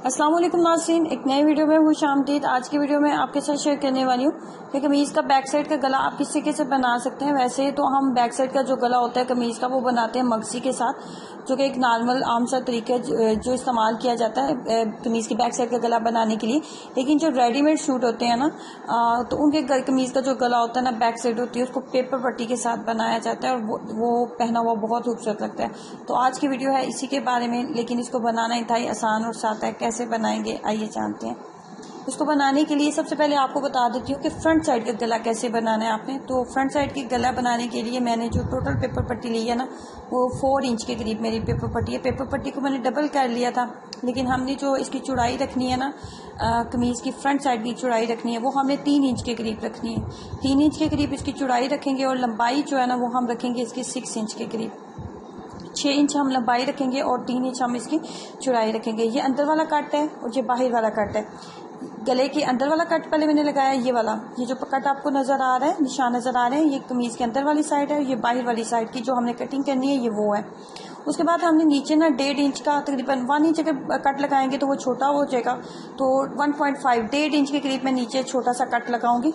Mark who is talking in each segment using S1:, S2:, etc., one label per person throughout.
S1: अस्सलाम वालेकुम नाज़रीन, एक नए वीडियो में खुश आमदीद। आज की वीडियो में आपके साथ शेयर करने वाली हूँ कि कमीज़ का बैक साइड का गला आप किस तरीके से बना सकते हैं। वैसे तो हम बैक साइड का जो गला होता है कमीज़ का वो बनाते हैं मगसी के साथ, जो कि एक नॉर्मल आम सा तरीका है जो इस्तेमाल किया जाता है कमीज़ की बैक साइड का गला बनाने के लिए। लेकिन जो रेडीमेड सूट होते हैं ना तो उनके कमीज़ का जो गला होता है ना, बैक साइड होती है, उसको पेपर पट्टी के साथ बनाया जाता है और वो पहना हुआ बहुत खूबसूरत लगता है। तो आज की वीडियो है इसी के बारे में, लेकिन इसको बनाना इंतहाई आसान और साथ है। कैसे बनाएंगे आइए जानते हैं। इसको बनाने के लिए सबसे पहले आपको बता देती हूँ कि फ्रंट साइड का गला कैसे बनाना है आपने। तो फ्रंट साइड की गला बनाने के लिए मैंने जो टोटल पेपर पट्टी ली है ना, वो 4 इंच के करीब मेरी पेपर पट्टी है। पेपर पट्टी को मैंने डबल कर लिया था, लेकिन हमने जो इसकी चौड़ाई रखनी है ना, कमीज़ की फ्रंट साइड की चौड़ाई रखनी है वो हमने 3 इंच के करीब रखनी है। 3 इंच के करीब इसकी चौड़ाई रखेंगे और लंबाई जो है ना वो हम रखेंगे इसकी 6 इंच के करीब। 6 इंच हम लंबाई रखेंगे और 3 इंच हम इसकी चौड़ाई रखेंगे। ये अंदर वाला कट है और ये बाहर वाला कट है। गले के अंदर वाला कट पहले मैंने लगाया, ये वाला, ये जो कट आपको नज़र आ रहा है, निशान नज़र आ रहे हैं, ये कमीज़ के अंदर वाली साइड है। ये बाहर वाली साइड की जो हमने कटिंग करनी है ये वो है। उसके बाद हमने नीचे ना 1.5 इंच का, तकरीबन 1 इंच अगर कट लगाएंगे तो वो छोटा हो जाएगा, तो 1.5 1.5 इंच के करीब मैं नीचे छोटा सा कट लगाऊंगी।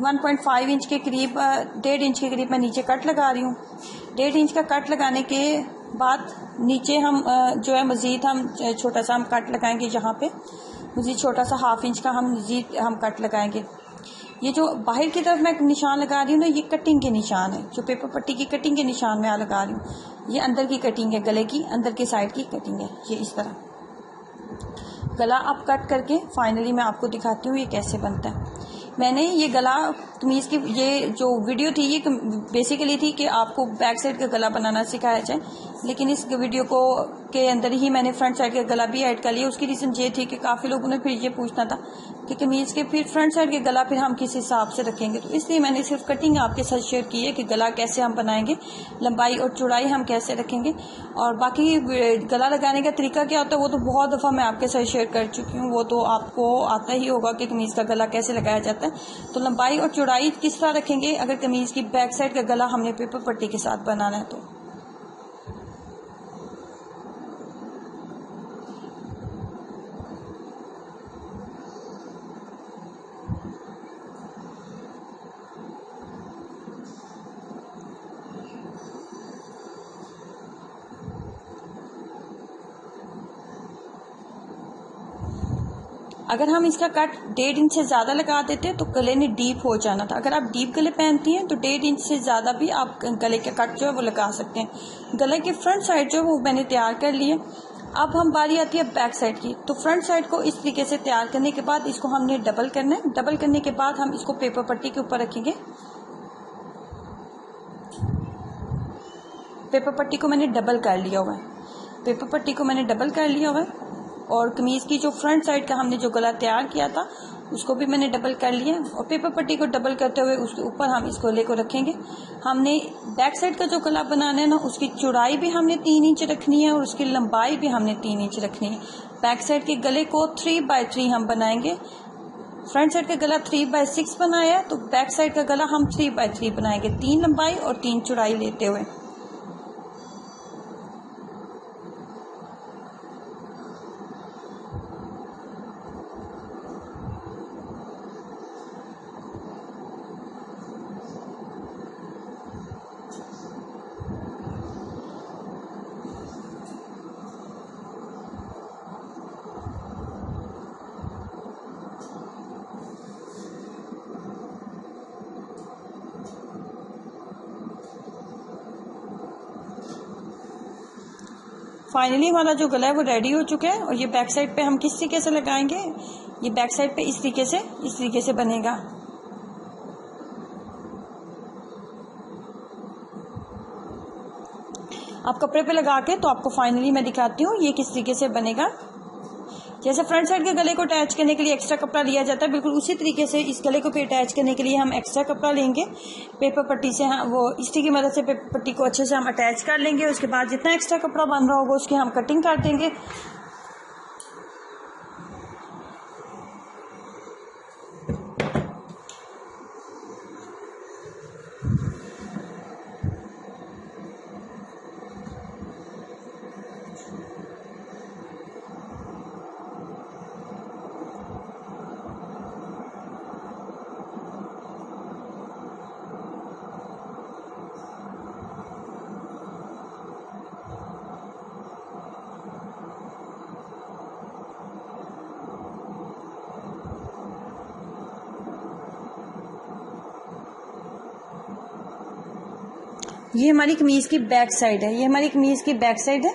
S1: 1.5 इंच के करीब 1.5 इंच के करीब मैं नीचे कट लगा रही हूँ। 1.5 इंच का कट लगाने के बाद नीचे हम जो है मज़ीद हम छोटा सा हम कट लगाएंगे। यहाँ पे मज़ीद छोटा सा 1/2 इंच का हम कट लगाएंगे। ये जो बाहर की तरफ मैं निशान लगा रही हूँ ना, ये कटिंग के निशान है, जो पेपर पट्टी की कटिंग के निशान मैं लगा रही हूँ। ये अंदर की कटिंग है, गले की अंदर की साइड की कटिंग है। ये इस तरह गला आप कट करके फाइनली मैं आपको दिखाती हूँ ये कैसे बनता है। मैंने ये गला कमीज़ की ये जो वीडियो थी ये बेसिकली थी कि आपको बैक साइड का गला बनाना सिखाया जाए, लेकिन इस वीडियो को के अंदर ही मैंने फ्रंट साइड का गला भी ऐड कर लिया। उसकी रीज़न ये थी कि काफ़ी लोगों ने फिर ये पूछना था कि कमीज़ के फिर फ्रंट साइड के गला फिर हम किस हिसाब से रखेंगे, तो इसलिए मैंने सिर्फ कटिंग आपके साथ शेयर की है कि गला कैसे हम बनाएंगे, लंबाई और चौड़ाई हम कैसे रखेंगे, और बाकी गला लगाने का तरीका क्या होता है वो तो बहुत दफ़ा मैं आपके साथ शेयर कर चुकी हूँ। वो तो आपको आता ही होगा कि कमीज़ का गला कैसे लगाया जाता है। तो लंबाई और चौड़ाई किस तरह रखेंगे अगर कमीज़ की बैक साइड का गला हमने पेपर पट्टी के साथ बनाना है तो। अगर हम इसका कट 1.5 इंच से ज़्यादा लगा देते तो गले ने डीप हो जाना था। अगर आप डीप गले पहनती हैं तो 1.5 इंच से ज़्यादा भी आप गले का कट जो है वो लगा सकते हैं। गले की फ्रंट साइड जो है वो मैंने तैयार कर ली है। अब हम बारी आती है बैक साइड की। तो फ्रंट साइड को इस तरीके से तैयार करने के बाद इसको हमने डबल करना है। डबल करने के बाद हम इसको पेपर पट्टी के ऊपर रखेंगे। पेपर पट्टी को मैंने डबल कर लिया हुआ है। पेपर पट्टी को मैंने डबल कर लिया हुआ है और कमीज़ की जो फ्रंट साइड का हमने जो गला तैयार किया था उसको भी मैंने डबल कर लिया, और पेपर पट्टी को डबल करते हुए उसके ऊपर हम इस गले को रखेंगे। हमने बैक साइड का जो गला बनाना है ना, उसकी चौड़ाई भी हमने 3 इंच रखनी है और उसकी लंबाई भी हमने 3 इंच रखनी है। बैक साइड के गले को 3/3 हम बनाएंगे। फ्रंट साइड का गला 3/6 बनाया, तो बैक साइड का गला हम 3/3 बनाएंगे, 3 लंबाई और 3 चौड़ाई लेते हुए। फाइनली हमारा जो गला है वो रेडी हो चुका है। और ये बैक साइड पे हम किस तरीके से लगाएंगे, ये बैक साइड पे इस तरीके से बनेगा। आप कपड़े पे लगा के तो आपको फाइनली मैं दिखाती हूँ ये किस तरीके से बनेगा। जैसे फ्रंट साइड के गले को अटैच करने के लिए एक्स्ट्रा कपड़ा लिया जाता है, बिल्कुल उसी तरीके से इस गले को भी अटैच करने के लिए हम एक्स्ट्रा कपड़ा लेंगे। पेपर पट्टी से हम वो स्टिक की मदद से पेपर पट्टी को अच्छे से हम अटैच कर लेंगे। उसके बाद जितना एक्स्ट्रा कपड़ा बन रहा होगा उसकी हम कटिंग कर देंगे। ये हमारी कमीज की बैक साइड है, ये हमारी कमीज की बैक साइड है।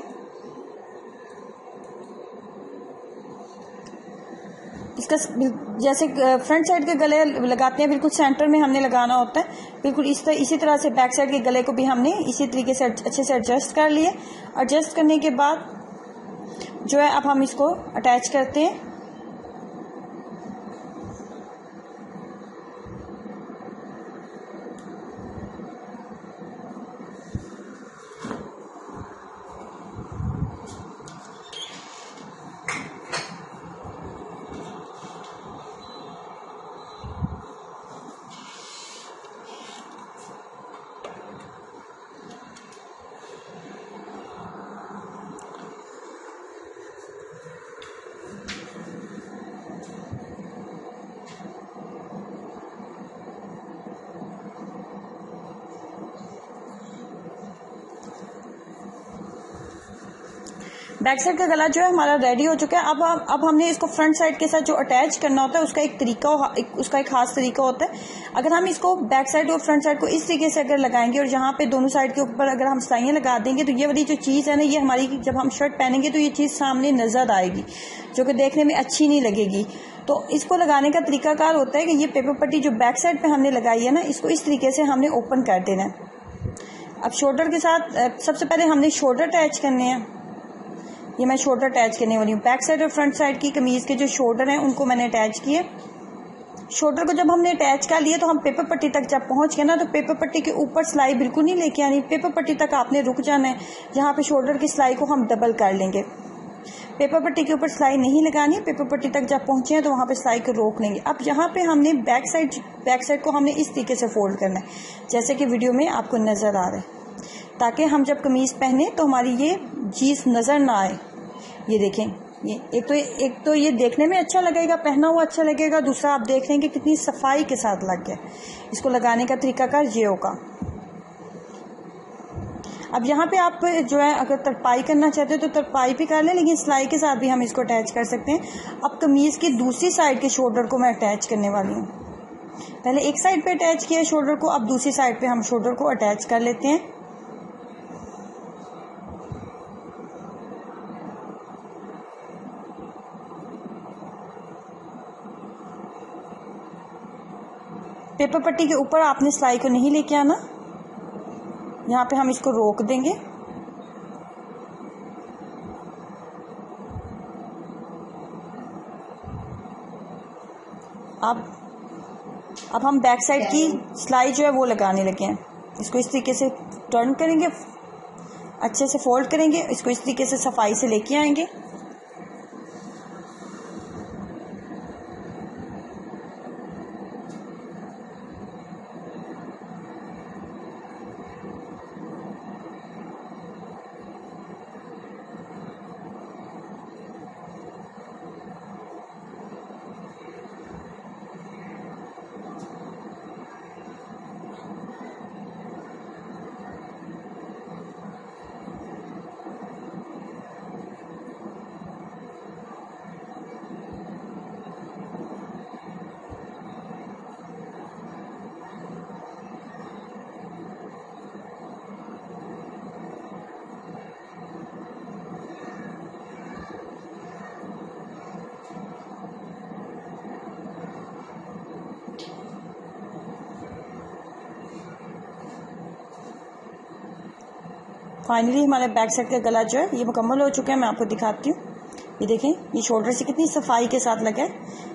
S1: इसका जैसे फ्रंट साइड के गले लगाते हैं बिल्कुल सेंटर में हमने लगाना होता है, बिल्कुल इसी तरह से बैक साइड के गले को भी हमने इसी तरीके से अच्छे से एडजस्ट कर लिए। एडजस्ट करने के बाद जो है अब हम इसको अटैच करते हैं। बैक साइड का गला जो है हमारा रेडी हो चुका है। अब हमने इसको फ्रंट साइड के साथ जो अटैच करना होता है उसका एक खास तरीका होता है। अगर हम इसको बैक साइड और फ्रंट साइड को इस तरीके से अगर लगाएंगे और यहाँ पे दोनों साइड के ऊपर अगर हम सिलाइयाँ लगा देंगे तो ये वाली जो चीज़ है ना, ये हमारी जब हम शर्ट पहनेंगे तो ये चीज़ सामने नजर आएगी, जो कि देखने में अच्छी नहीं लगेगी। तो इसको लगाने का तरीकाकार होता है कि ये पेपर पट्टी जो बैक साइड पे हमने लगाई है ना, इसको इस तरीके से हमने ओपन कर देना है। अब शोल्डर के साथ सबसे पहले हमने शोल्डर अटैच करने हैं। ये मैं शोल्डर अटैच करने वाली हूँ। बैक साइड और फ्रंट साइड की कमीज के जो शोल्डर हैं उनको मैंने अटैच किए। शोल्डर को जब हमने अटैच कर लिया तो हम पेपर पट्टी तक जब पहुंच गए ना, तो पेपर पट्टी के ऊपर सिलाई बिल्कुल नहीं लेके आनी, पेपर पट्टी तक आपने रुक जाना है। जहाँ पे शोल्डर की सिलाई को हम डबल कर लेंगे। पेपर पट्टी के ऊपर सिलाई नहीं लगानी, पेपर पट्टी तक जब पहुंचे हैं तो वहाँ पे सिलाई को रोक लेंगे। अब यहाँ पे हमने बैक साइड को हमने इस तरीके से फोल्ड करना है, जैसे कि वीडियो में आपको नजर आ रहा है, ताकि हम जब कमीज पहने तो हमारी ये चीज नजर ना आए। ये देखें, ये एक तो ये देखने में अच्छा लगेगा, पहना हुआ अच्छा लगेगा। दूसरा आप देख लेंगे कितनी सफाई के साथ लग गया। इसको लगाने का तरीकाकार ये होगा। अब यहाँ पे आप जो है अगर तरपाई करना चाहते हो तो तरपाई भी कर लें, लेकिन सिलाई के साथ भी हम इसको अटैच कर सकते हैं। अब कमीज की दूसरी साइड के शोल्डर को मैं अटैच करने वाली हूँ। पहले एक साइड पे अटैच किया शोल्डर को, अब दूसरी साइड पे हम शोल्डर को अटैच कर लेते हैं। पेपर पट्टी के ऊपर आपने सिलाई को नहीं लेके आना, यहाँ पे हम इसको रोक देंगे। अब हम बैक साइड की सिलाई जो है वो लगाने लगे हैं। इसको इस तरीके से टर्न करेंगे, अच्छे से फोल्ड करेंगे, इसको इस तरीके से सफाई से लेके आएंगे। फाइनली हमारे बैक साइड का गला जो है ये मुकम्मल हो चुका है। मैं आपको दिखाती हूँ। ये देखें, ये शोल्डर से कितनी सफाई के साथ लगा है।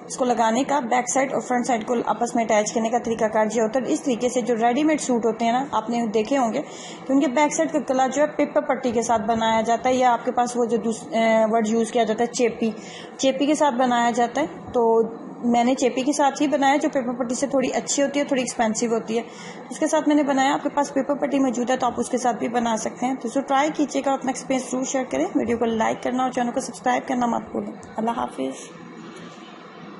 S1: इसको लगाने का बैक साइड और फ्रंट साइड को आपस में अटैच करने का तरीकाकार ये होता है। इस तरीके से जो रेडीमेड सूट होते हैं ना, आपने देखे होंगे कि उनके बैक साइड का गला जो है पेपर पट्टी के साथ बनाया जाता है, या आपके पास वो जो वर्ड यूज़ किया जाता है चेपी के साथ बनाया जाता है। तो मैंने चेपी के साथ ही बनाया, जो पेपर पट्टी से थोड़ी अच्छी होती है, थोड़ी एक्सपेंसिव होती है, उसके साथ मैंने बनाया। आपके पास पेपर पट्टी मौजूद है तो आप उसके साथ भी बना सकते हैं। तो इसको ट्राई कीजिएगा, अपना एक्सपीरियंस जरूर शेयर करें। वीडियो को लाइक करना और चैनल को सब्सक्राइब करना मत भूलें। अल्लाह हाफिज़।